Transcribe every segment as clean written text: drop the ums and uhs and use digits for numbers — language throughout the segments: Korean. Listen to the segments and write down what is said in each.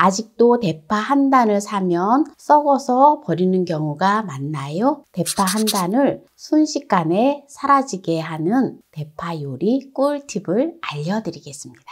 아직도 대파 한 단을 사면 썩어서 버리는 경우가 많나요? 대파 한 단을 순식간에 사라지게 하는 대파 요리 꿀팁을 알려드리겠습니다.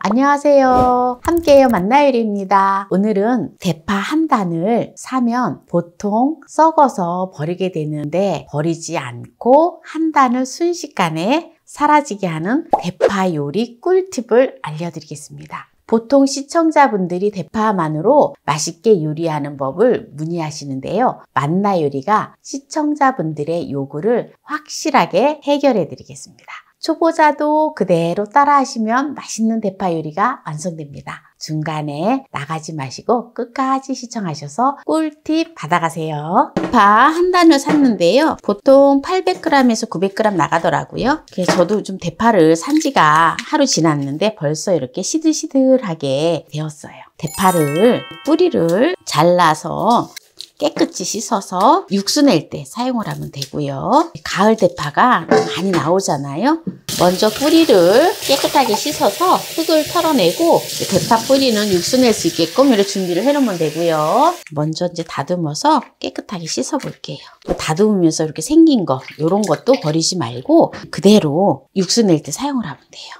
안녕하세요. 함께해요 만나요리입니다. 오늘은 대파 한 단을 사면 보통 썩어서 버리게 되는데 버리지 않고 한 단을 순식간에 사라지게 하는 대파 요리 꿀팁을 알려드리겠습니다. 보통 시청자분들이 대파만으로 맛있게 요리하는 법을 문의하시는데요. 만나요리가 시청자분들의 요구를 확실하게 해결해 드리겠습니다. 초보자도 그대로 따라 하시면 맛있는 대파 요리가 완성됩니다. 중간에 나가지 마시고 끝까지 시청하셔서 꿀팁 받아가세요. 대파 한 단을 샀는데요. 보통 800g에서 900g 나가더라고요. 그래서 저도 좀 대파를 산 지가 하루 지났는데 벌써 이렇게 시들시들하게 되었어요. 대파를 뿌리를 잘라서 깨끗이 씻어서 육수 낼 때 사용을 하면 되고요. 가을 대파가 많이 나오잖아요. 먼저 뿌리를 깨끗하게 씻어서 흙을 털어내고 대파 뿌리는 육수 낼 수 있게끔 이렇게 준비를 해놓으면 되고요. 먼저 이제 다듬어서 깨끗하게 씻어 볼게요. 다듬으면서 이렇게 생긴 거 이런 것도 버리지 말고 그대로 육수 낼 때 사용을 하면 돼요.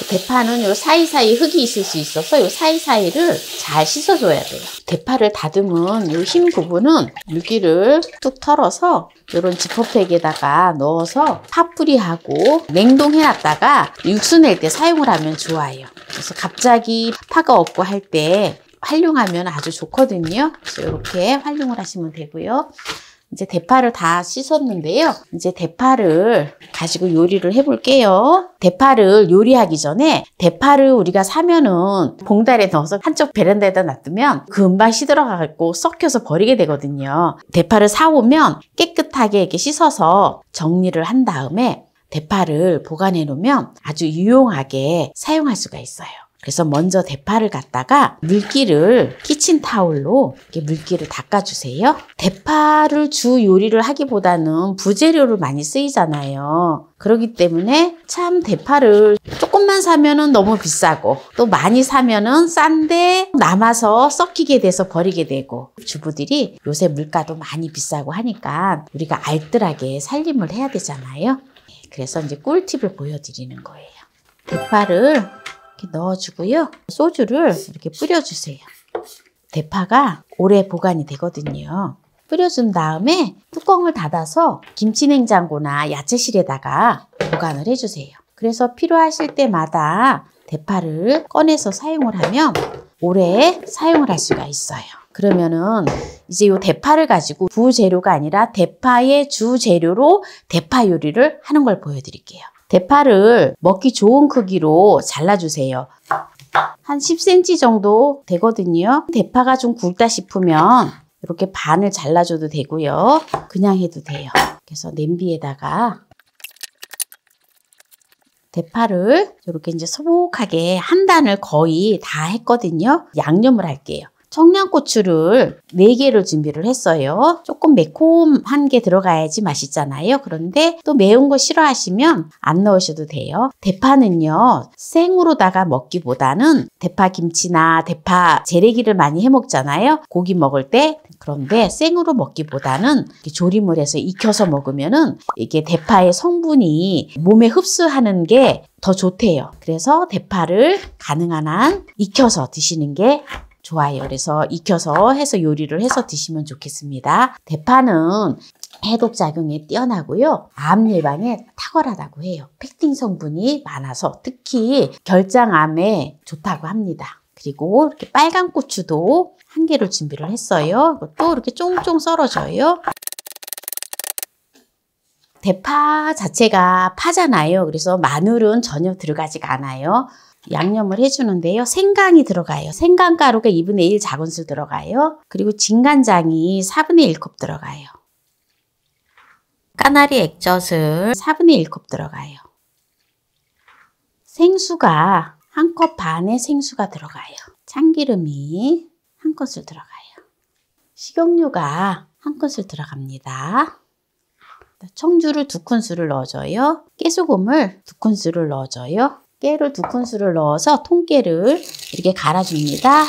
대파는 요 사이사이 흙이 있을 수 있어서 요 사이사이를 잘 씻어줘야 돼요. 대파를 다듬은 요 흰 부분은 물기를 뚝 털어서 요런 지퍼백에다가 넣어서 파뿌리하고 냉동해놨다가 육수 낼 때 사용을 하면 좋아요. 그래서 갑자기 파가 없고 할 때 활용하면 아주 좋거든요. 그래서 이렇게 활용을 하시면 되고요. 이제 대파를 다 씻었는데요. 이제 대파를 가지고 요리를 해볼게요. 대파를 요리하기 전에 대파를 우리가 사면은 봉다리에 넣어서 한쪽 베란다에다 놔두면 금방 시들어가고 썩혀서 버리게 되거든요. 대파를 사오면 깨끗하게 이렇게 씻어서 정리를 한 다음에 대파를 보관해 놓으면 아주 유용하게 사용할 수가 있어요. 그래서 먼저 대파를 갖다가 물기를 키친타올로 이렇게 물기를 닦아주세요. 대파를 주 요리를 하기보다는 부재료로 많이 쓰이잖아요. 그렇기 때문에 참 대파를 조금만 사면은 너무 비싸고 또 많이 사면은 싼데 남아서 썩히게 돼서 버리게 되고 주부들이 요새 물가도 많이 비싸고 하니까 우리가 알뜰하게 살림을 해야 되잖아요. 그래서 이제 꿀팁을 보여드리는 거예요. 대파를 이렇게 넣어주고요. 소주를 이렇게 뿌려주세요. 대파가 오래 보관이 되거든요. 뿌려준 다음에 뚜껑을 닫아서 김치냉장고나 야채실에다가 보관을 해주세요. 그래서 필요하실 때마다 대파를 꺼내서 사용을 하면 오래 사용을 할 수가 있어요. 그러면은 이제 이 대파를 가지고 부재료가 아니라 대파의 주재료로 대파 요리를 하는 걸 보여드릴게요. 대파를 먹기 좋은 크기로 잘라주세요. 한 10cm 정도 되거든요. 대파가 좀 굵다 싶으면 이렇게 반을 잘라줘도 되고요. 그냥 해도 돼요. 그래서 냄비에다가 대파를 이렇게 이제 소복하게 한 단을 거의 다 했거든요. 양념을 할게요. 청양고추를 4개를 준비를 했어요. 조금 매콤한 게 들어가야지 맛있잖아요. 그런데 또 매운 거 싫어하시면 안 넣으셔도 돼요. 대파는요, 생으로다가 먹기보다는 대파 김치나 대파 재래기를 많이 해 먹잖아요. 고기 먹을 때. 그런데 생으로 먹기보다는 조림을 해서 익혀서 먹으면은 이게 대파의 성분이 몸에 흡수하는 게 더 좋대요. 그래서 대파를 가능한 한 익혀서 드시는 게 좋아요. 그래서 익혀서 해서 요리를 해서 드시면 좋겠습니다. 대파는 해독작용에 뛰어나고요. 암 예방에 탁월하다고 해요. 펙틴 성분이 많아서 특히 결장암에 좋다고 합니다. 그리고 이렇게 빨간 고추도 1개를 준비를 했어요. 또 이렇게 쫑쫑 썰어줘요. 대파 자체가 파잖아요. 그래서 마늘은 전혀 들어가지가 않아요. 양념을 해주는데요. 생강이 들어가요. 생강가루가 2분의 1 작은술 들어가요. 그리고 진간장이 4분의 1컵 들어가요. 까나리 액젓을 4분의 1컵 들어가요. 생수가 1컵 반의 생수가 들어가요. 참기름이 1큰술 들어가요. 식용유가 1큰술 들어갑니다. 청주를 2큰술을 넣어줘요. 깨소금을 2큰술을 넣어줘요. 깨를 2큰술을 넣어서 통깨를 이렇게 갈아줍니다.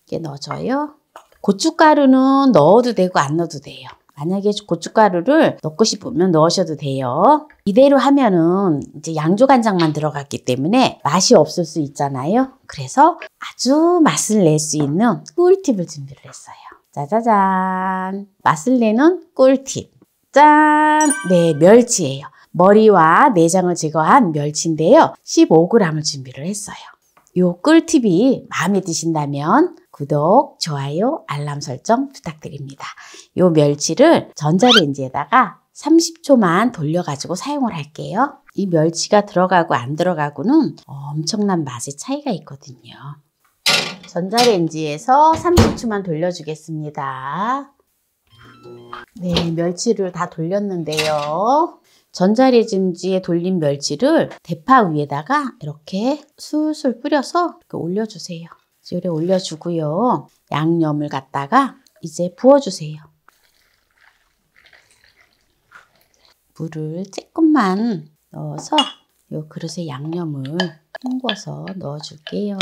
이렇게 넣어줘요. 고춧가루는 넣어도 되고 안 넣어도 돼요. 만약에 고춧가루를 넣고 싶으면 넣으셔도 돼요. 이대로 하면은 이제 양조간장만 들어갔기 때문에 맛이 없을 수 있잖아요. 그래서 아주 맛을 낼 수 있는 꿀팁을 준비를 했어요. 짜자잔! 맛을 내는 꿀팁. 짠! 네, 멸치예요. 머리와 내장을 제거한 멸치인데요. 15g을 준비를 했어요. 이 꿀팁이 마음에 드신다면 구독, 좋아요, 알람 설정 부탁드립니다. 이 멸치를 전자레인지에다가 30초만 돌려가지고 사용을 할게요. 이 멸치가 들어가고 안 들어가고는 엄청난 맛의 차이가 있거든요. 전자레인지에서 30초만 돌려주겠습니다. 네, 멸치를 다 돌렸는데요. 전자레인지에 돌린 멸치를 대파 위에다가 이렇게 술술 뿌려서 이렇게 올려주세요. 이렇게 올려주고요. 양념을 갖다가 이제 부어주세요. 물을 조금만 넣어서 이 그릇에 양념을 헹궈서 넣어줄게요.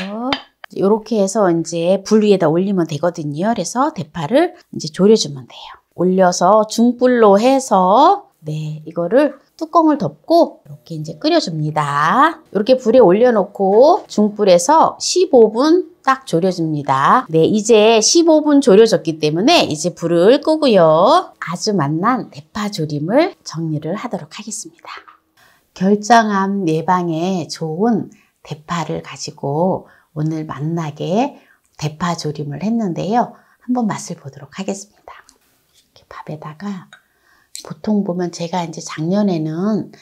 이렇게 해서 이제 불 위에다 올리면 되거든요. 그래서 대파를 이제 졸여주면 돼요. 올려서 중불로 해서 네, 이거를 뚜껑을 덮고 이렇게 이제 끓여줍니다. 이렇게 불에 올려놓고 중불에서 15분 딱 졸여줍니다. 네, 이제 15분 졸여졌기 때문에 이제 불을 끄고요. 아주 맛난 대파 조림을 정리를 하도록 하겠습니다. 결장암 예방에 좋은 대파를 가지고 오늘 맛나게 대파 조림을 했는데요. 한번 맛을 보도록 하겠습니다. 이렇게 밥에다가 보통 보면 제가 이제 작년에는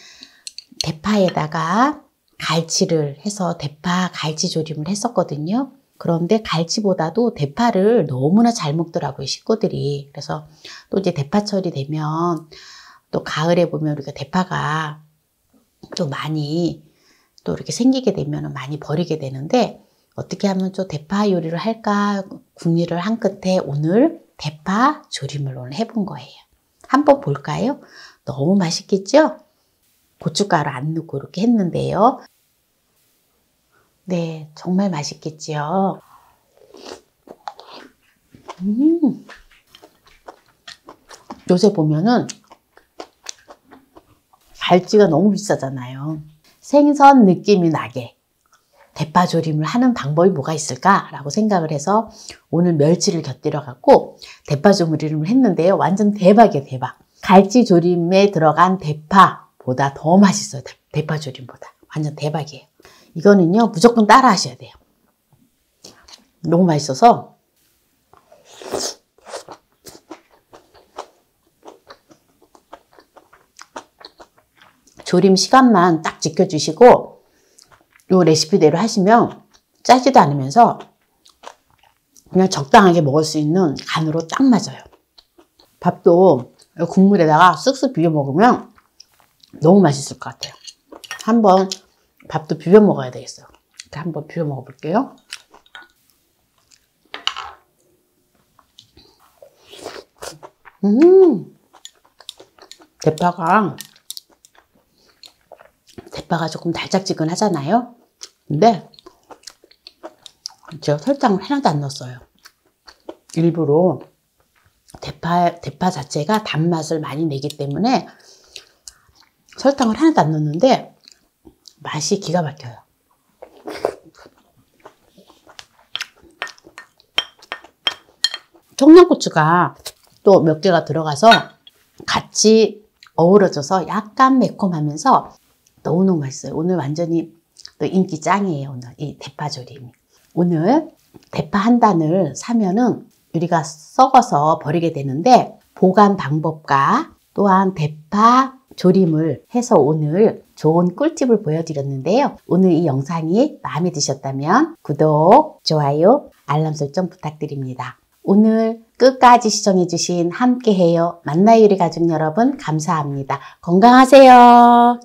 대파에다가 갈치를 해서 대파 갈치 조림을 했었거든요. 그런데 갈치보다도 대파를 너무나 잘 먹더라고요, 식구들이. 그래서 또 이제 대파철이 되면 또 가을에 보면 우리가 대파가 또 많이 또 이렇게 생기게 되면 많이 버리게 되는데 어떻게 하면 또 대파 요리를 할까 궁리를 한 끝에 오늘 대파 조림을 오늘 해본 거예요. 한번 볼까요? 너무 맛있겠죠? 고춧가루 안 넣고 이렇게 했는데요. 네, 정말 맛있겠죠? 요새 보면은 갈치가 너무 비싸잖아요. 생선 느낌이 나게 대파 조림을 하는 방법이 뭐가 있을까라고 생각을 해서 오늘 멸치를 곁들여 갖고 대파 조림을 했는데요. 완전 대박이에요, 대박. 갈치 조림에 들어간 대파보다 더 맛있어요. 대파 조림보다. 완전 대박이에요. 이거는요, 무조건 따라 하셔야 돼요. 너무 맛있어서. 조림 시간만 딱 지켜주시고 이 레시피대로 하시면 짜지도 않으면서 그냥 적당하게 먹을 수 있는 간으로 딱 맞아요. 밥도 국물에다가 쓱쓱 비벼 먹으면 너무 맛있을 것 같아요. 한번 밥도 비벼 먹어야 되겠어요. 한번 비벼 먹어볼게요. 대파가 조금 달짝지근하잖아요. 근데 제가 설탕을 하나도 안 넣었어요. 일부러 대파 자체가 단맛을 많이 내기 때문에 설탕을 하나도 안 넣었는데 맛이 기가 막혀요. 청양고추가 또 몇 개가 들어가서 같이 어우러져서 약간 매콤하면서 너무너무 맛있어요. 오늘 완전히 또 인기 짱이에요. 오늘 이 대파조림이. 오늘 대파 한 단을 사면은 우리가 썩어서 버리게 되는데 보관 방법과 또한 대파 조림을 해서 오늘 좋은 꿀팁을 보여드렸는데요. 오늘 이 영상이 마음에 드셨다면 구독, 좋아요, 알람 설정 부탁드립니다. 오늘 끝까지 시청해주신 함께해요 만나요리 가족 여러분 감사합니다. 건강하세요.